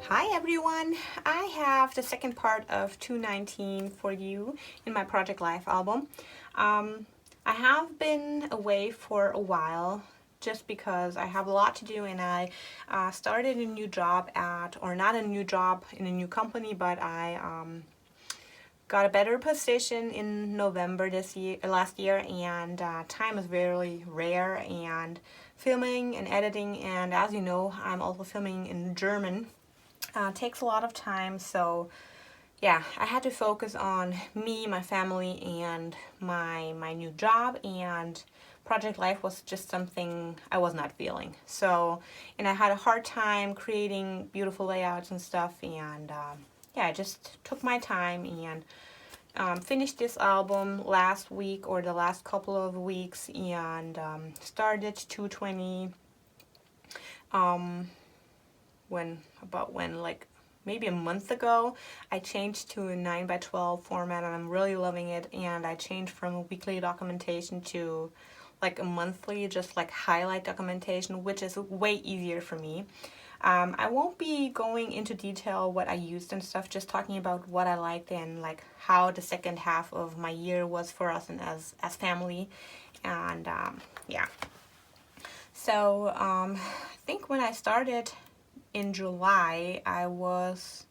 Hi everyone! I have the second part of 219 for you in my Project Life album. I have been away for a while just because I have a lot to do, and I started a new job or not a new job in a new company, but I got a better position in November last year, and time is very rare, and filming and editing, and as you know, I'm also filming in German. Takes a lot of time, so yeah, I had to focus on me, my family, and my new job, and Project Life was just something I was not feeling. So, and I had a hard time creating beautiful layouts and stuff, and yeah, I just took my time and finished this album last week or the last couple of weeks, and started 220 when like maybe a month ago. I changed to a 9x12 format, and I'm really loving it. And I changed from a weekly documentation to like a monthly, just like highlight documentation, which is way easier for me. I won't be going into detail what I used and stuff, just talking about what I liked and like how the second half of my year was for us and as family. And yeah, so I think when I started in July, I was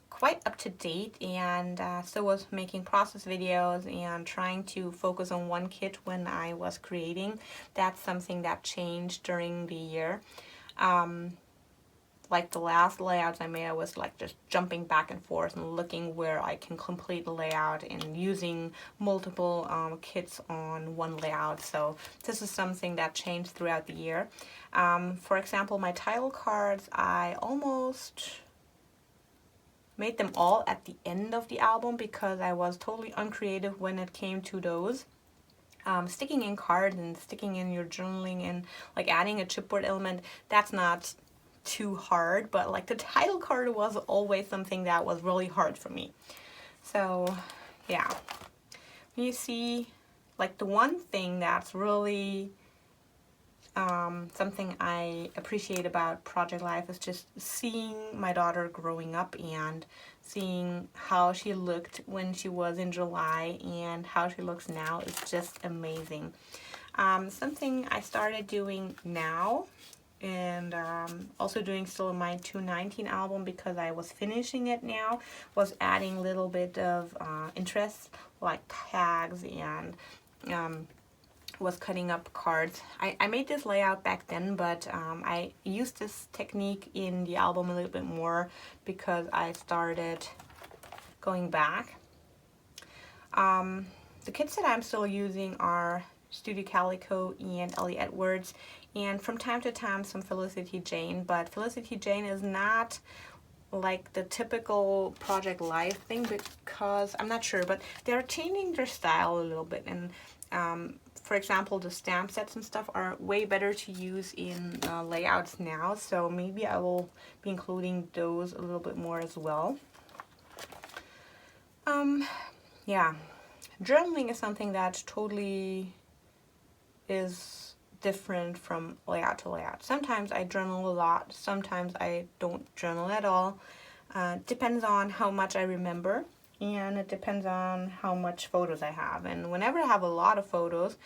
quite up to date, and still was making process videos and trying to focus on one kit when I was creating. That's something that changed during the year. Like the last layouts I made, I was like just jumping back and forth and looking where I can complete the layout and using multiple kits on one layout. So this is something that changed throughout the year. For example, my title cards, I almost made them all at the end of the album because I was totally uncreative when it came to those. Sticking in cards and sticking in your journaling and like adding a chipboard element, that's not too hard, but like the title card was always something that was really hard for me. So yeah, you see, like the one thing that's really something I appreciate about Project Life is just seeing my daughter growing up and seeing how she looked when she was in July and how she looks now is just amazing. Something I started doing now, and also doing still in my 219 album because I was finishing it now, was adding a little bit of interest like tags, and was cutting up cards. I made this layout back then, but I used this technique in the album a little bit more because I started going back. The kits that I'm still using are Studio Calico and Ellie Edwards, and from time to time some Felicity Jane, but Felicity Jane is not like the typical Project Life thing because I'm not sure, but they're changing their style a little bit, and for example, the stamp sets and stuff are way better to use in layouts now, so maybe I will be including those a little bit more as well. Yeah, journaling is something that totally is different from layout to layout. Sometimes I journal a lot, sometimes I don't journal at all. Depends on how much I remember, and it depends on how much photos I have. And whenever I have a lot of photos,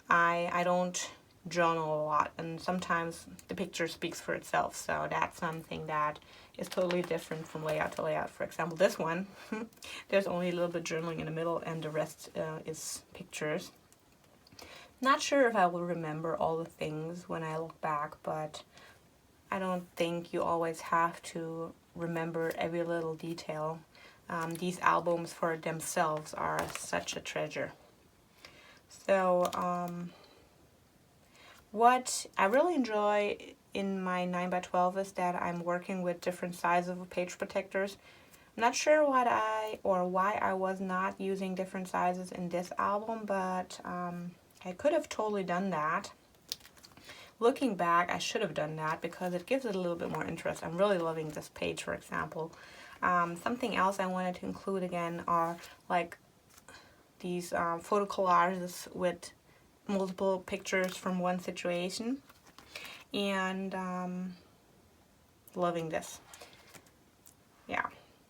I don't journal a lot, and sometimes the picture speaks for itself, so that's something that is totally different from layout to layout. For example, this one, there's only a little bit journaling in the middle and the rest is pictures. Not sure if I will remember all the things when I look back, but I don't think you always have to remember every little detail. These albums for themselves are such a treasure. So what I really enjoy in my 9x12 is that I'm working with different sizes of page protectors. I'm not sure why I was not using different sizes in this album, but I could have totally done that. Looking back, I should have done that because it gives it a little bit more interest. I'm really loving this page, for example. Something else I wanted to include again are like these photo collages with multiple pictures from one situation, and loving this.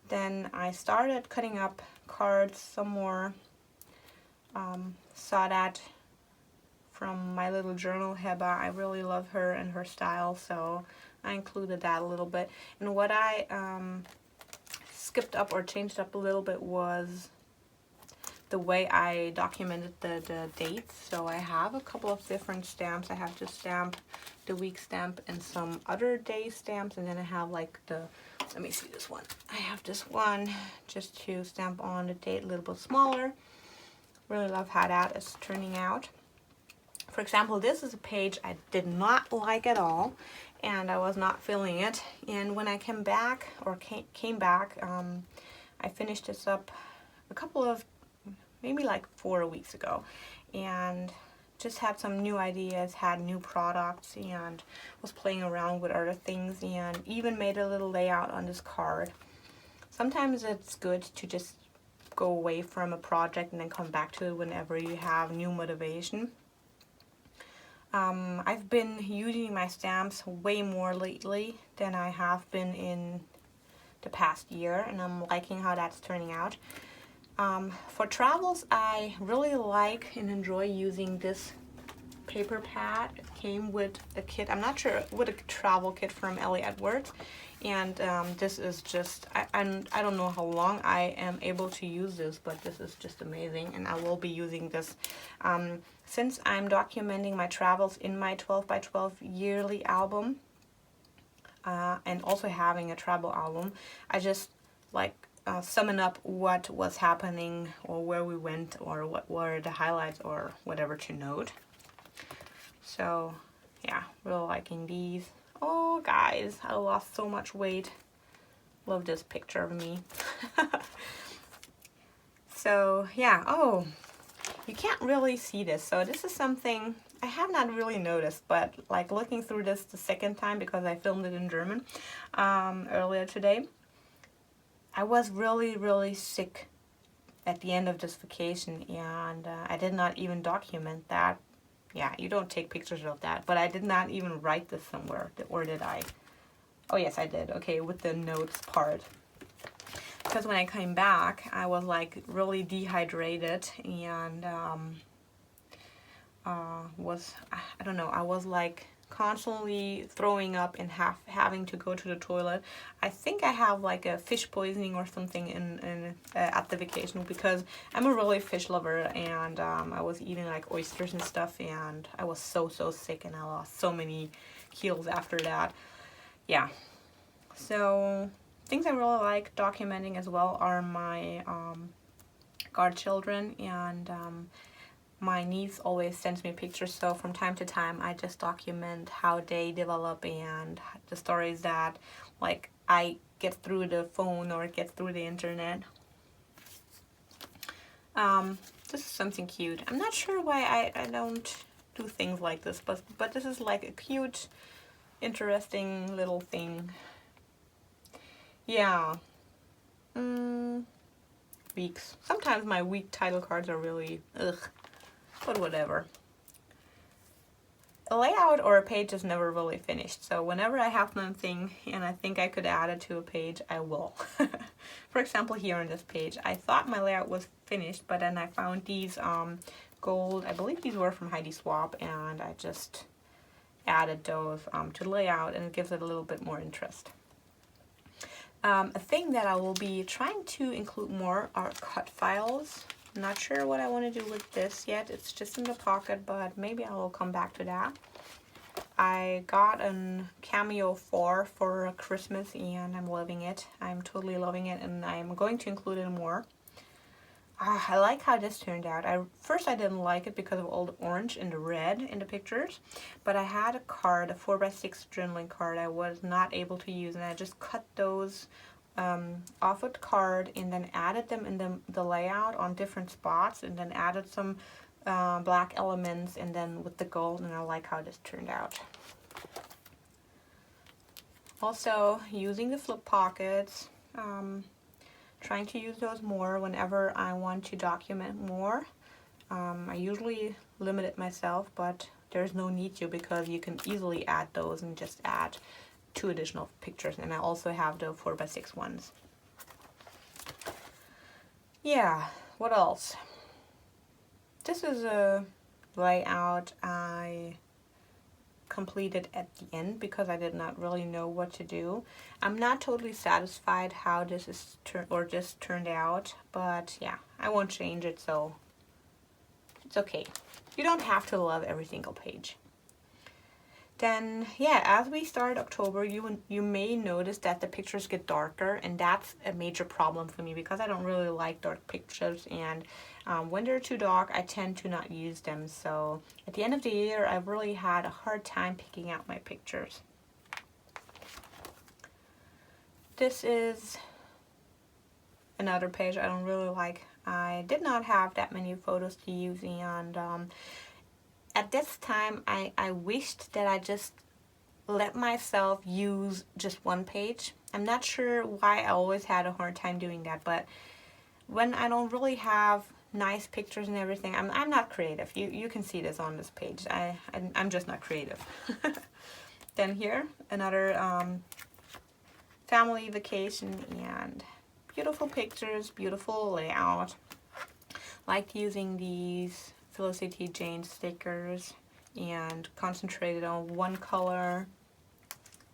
Then I started cutting up cards some more. Saw that from my little journal, Heba. I really love her and her style, so I included that a little bit. And what I skipped up or changed up a little bit was the way I documented the dates. So I have a couple of different stamps. I have this stamp, the week stamp, and some other day stamps, and then I have like the, let me see this one. I have this one just to stamp on the date a little bit smaller. Really love how that is turning out. For example, this is a page I did not like at all, and I was not feeling it. And when I came back, I finished this up a couple of, maybe like 4 weeks ago, and just had some new ideas, had new products, and was playing around with other things, and even made a little layout on this card. Sometimes it's good to just go away from a project and then come back to it whenever you have new motivation. I've been using my stamps way more lately than I have been in the past year, and I'm liking how that's turning out. For travels, I really like and enjoy using this paper pad. It came with a kit, I'm not sure, with a travel kit from Ellie Edwards, and this is just, I don't know how long I am able to use this, but this is just amazing, and I will be using this since I'm documenting my travels in my 12 by 12 yearly album, and also having a travel album. I just like summing up what was happening, or where we went, or what were the highlights, or whatever to note. So yeah, really liking these. Oh guys, I lost so much weight. Love this picture of me. So yeah, oh, you can't really see this. So this is something I have not really noticed, but like looking through this the second time, because I filmed it in German earlier today, I was really sick at the end of this vacation, and I did not even document that. Yeah, you don't take pictures of that, but I did not even write this somewhere, or did I? Oh yes, I did. Okay, with the notes part. Because when I came back, I was like really dehydrated, and I don't know, I was like constantly throwing up and having to go to the toilet. I think I have like a fish poisoning or something at the vacation, because I'm a really fish lover, and I was eating like oysters and stuff, and I was so sick, and I lost so many kilos after that. Yeah, so things I really like documenting as well are my godchildren, and my niece always sends me pictures, so from time to time I just document how they develop, and the stories that like I get through the phone or get through the internet. This is something cute. I'm not sure why I don't do things like this, but this is like a cute, interesting little thing. Yeah. Weeks. Sometimes my week title cards are really ugh. But whatever. A layout or a page is never really finished, so whenever I have something and I think I could add it to a page, I will. For example, here on this page, I thought my layout was finished, but then I found these gold, I believe these were from Heidi Swapp, and I just added those to the layout, and it gives it a little bit more interest. A thing that I will be trying to include more are cut files. Not sure what I want to do with this yet. It's just in the pocket, but maybe I will come back to that. I got a Cameo 4 for Christmas, and I'm loving it. I'm totally loving it, and I'm going to include it more. I like how this turned out. First I didn't like it because of all the orange and the red in the pictures, but I had a card, a 4x6 journaling card I was not able to use, and I just cut those off of the card and then added them in the layout on different spots, and then added some black elements, and then with the gold, and I like how this turned out. Also using the flip pockets, trying to use those more whenever I want to document more. I usually limit it myself, but there's no need to, because you can easily add those and just add 2 additional pictures, and I also have the 4x6 ones. Yeah, what else? This is a layout I completed at the end because I did not really know what to do. I'm not totally satisfied how this is this turned out, but yeah, I won't change it, so it's okay. You don't have to love every single page. Then yeah, as we start October, you may notice that the pictures get darker, and that's a major problem for me because I don't really like dark pictures, and when they're too dark I tend to not use them. So at the end of the year I really had a hard time picking out my pictures. This is another page I don't really like. I did not have that many photos to use, and at this time I wished that I just let myself use just one page. I'm not sure why I always had a hard time doing that, but when I don't really have nice pictures and everything, I'm not creative. You can see this on this page. I'm just not creative. Then here, another family vacation, and beautiful pictures, beautiful layout. Liked using these Felicity Jane stickers and concentrated on one color.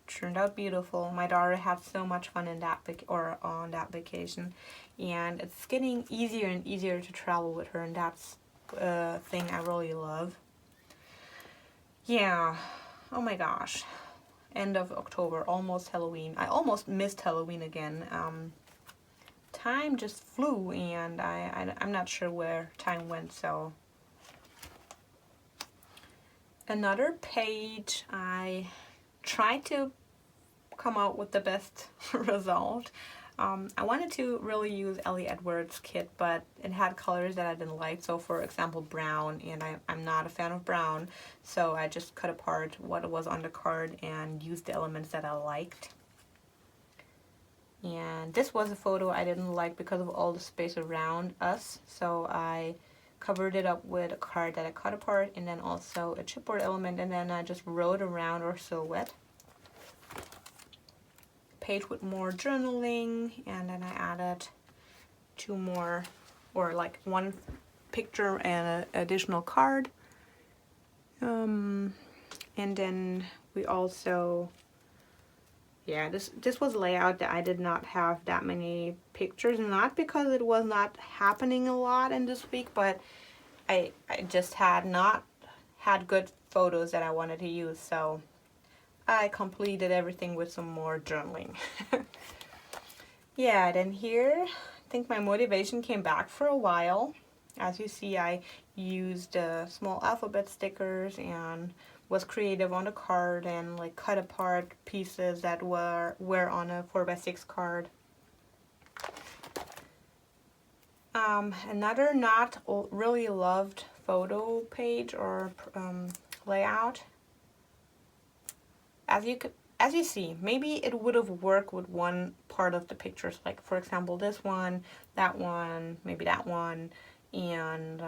Turned out beautiful. My daughter had so much fun in that on that vacation, and it's getting easier and easier to travel with her, and that's a thing I really love. Yeah, oh my gosh, end of October, almost Halloween. I almost missed Halloween again. Time just flew, and I'm not sure where time went. So another page, I tried to come out with the best result. I wanted to really use Ellie Edwards' kit, but it had colors that I didn't like. So for example, brown, and I'm not a fan of brown, so I just cut apart what was on the card and used the elements that I liked. And this was a photo I didn't like because of all the space around us, so I covered it up with a card that I cut apart, and then also a chipboard element, and then I just wrote around or silhouette. Page with more journaling, and then I added two more, or like one picture and an additional card. And then we also, yeah, this was a layout that I did not have that many pictures, not because it was not happening a lot in this week, but I just had not had good photos that I wanted to use, so I completed everything with some more journaling. Yeah, then here, I think my motivation came back for a while. As you see, I used small alphabet stickers and was creative on the card, and like cut apart pieces that were on a 4x6 card. Another not really loved photo page or layout. As you see, maybe it would have worked with one part of the pictures, like for example this one, maybe that one, and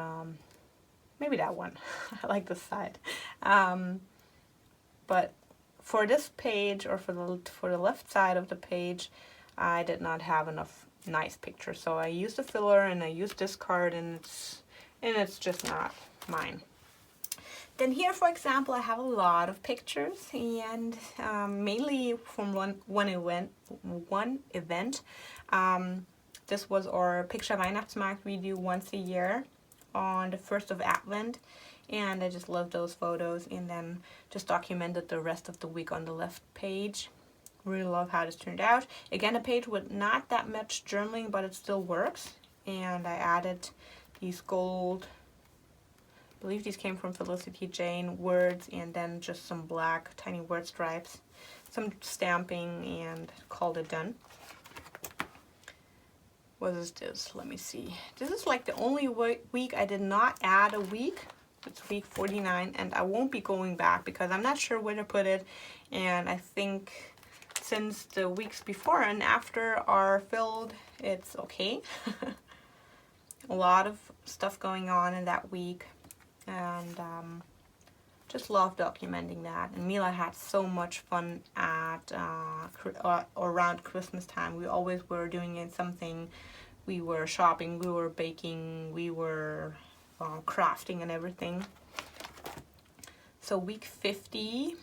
maybe that one. I like this side. But for this page, or for the left side of the page, I did not have enough nice pictures, so I used a filler and I used this card, and it's just not mine. Then here, for example, I have a lot of pictures, and mainly from one event. This was our Picture Weihnachtsmarkt we do once a year on the 1st of Advent, and I just love those photos, and then just documented the rest of the week on the left page. Really love how this turned out. Again, a page with not that much journaling, but it still works, and I added these gold, I believe these came from Felicity Jane, words, and then just some black tiny word stripes, some stamping, and called it done. What is this? Let me see. This is like the only week I did not add a week. It's week 49, and I won't be going back because I'm not sure where to put it, and I think since the weeks before and after are filled, it's okay. A lot of stuff going on in that week, and just love documenting that. And Mila had so much fun at around Christmas time. We always were doing something we were shopping, we were baking, we were crafting and everything. So week 50,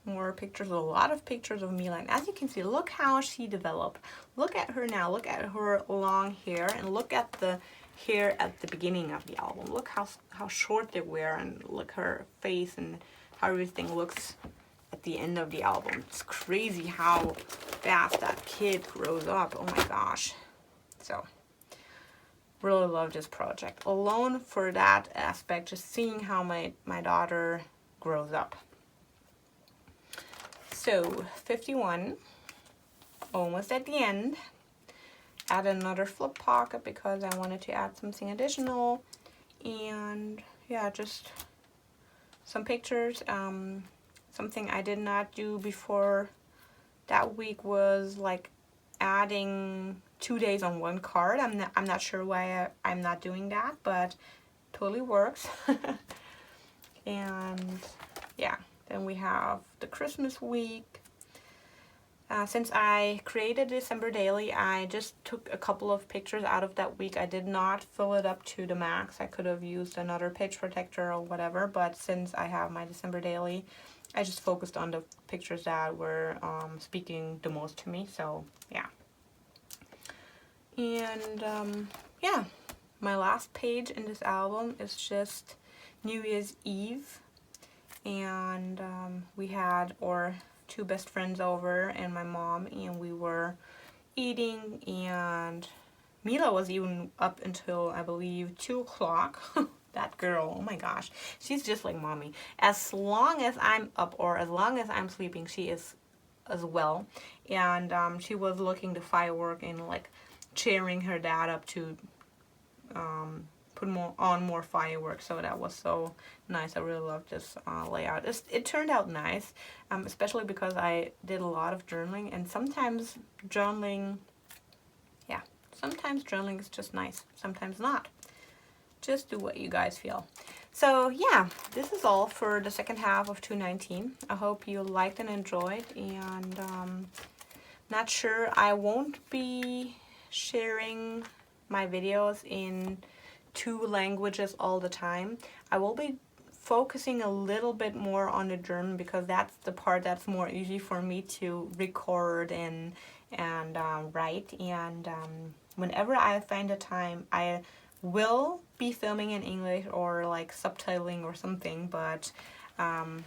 more pictures, a lot of pictures of Mila. And as you can see, look how she developed. Look at her now, look at her long hair, and look at the hair at the beginning of the album. Look how short they were, and look her face and how everything looks at the end of the album. It's crazy how fast that kid grows up. Oh my gosh. So really love this project alone for that aspect, just seeing how my daughter grows up. So 51, almost at the end. Add another flip pocket because I wanted to add something additional, and yeah, just some pictures. Something I did not do before that week was like adding 2 days on one card. I'm not sure why I'm not doing that, but totally works. And yeah, then we have the Christmas week. Since I created December Daily, I just took a couple of pictures out of that week. I did not fill it up to the max. I could have used another page protector or whatever, but since I have my December Daily, I just focused on the pictures that were speaking the most to me. So yeah. And yeah, my last page in this album is just New Year's Eve, and we had our 2 best friends over and my mom, and we were eating, and Mila was even up until I believe 2 o'clock. That girl, oh my gosh, she's just like mommy. As long as I'm up or as long as I'm sleeping, she is as well. And she was looking the firework and like cheering her dad up to put more fireworks. So that was so nice. I really loved this layout. It turned out nice, especially because I did a lot of journaling, and sometimes journaling is just nice, sometimes not. Just do what you guys feel. So yeah, this is all for the second half of 2019. I hope you liked and enjoyed, and not sure, I won't be sharing my videos in 2 languages all the time. I will be focusing a little bit more on the German because that's the part that's more easy for me to record and write, and whenever I find a time, I will be filming in English or like subtitling or something, but I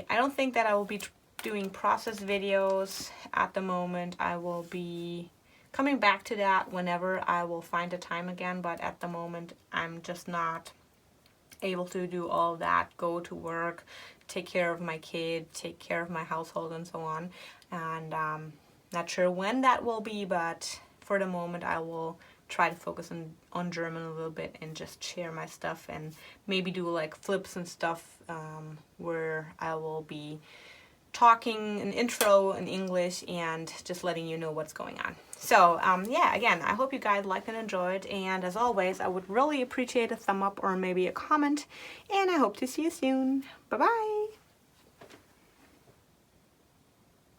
don't think that I will be doing process videos at the moment. I will be coming back to that whenever I will find a time again, but at the moment I'm just not able to do all that, go to work, take care of my kid, take care of my household and so on, and not sure when that will be, but for the moment I will try to focus on German a little bit and just share my stuff, and maybe do like flips and stuff where I will be talking an intro in English and just letting you know what's going on. So yeah, again, I hope you guys liked and enjoyed, and as always, I would really appreciate a thumb up or maybe a comment, and I hope to see you soon. Bye bye.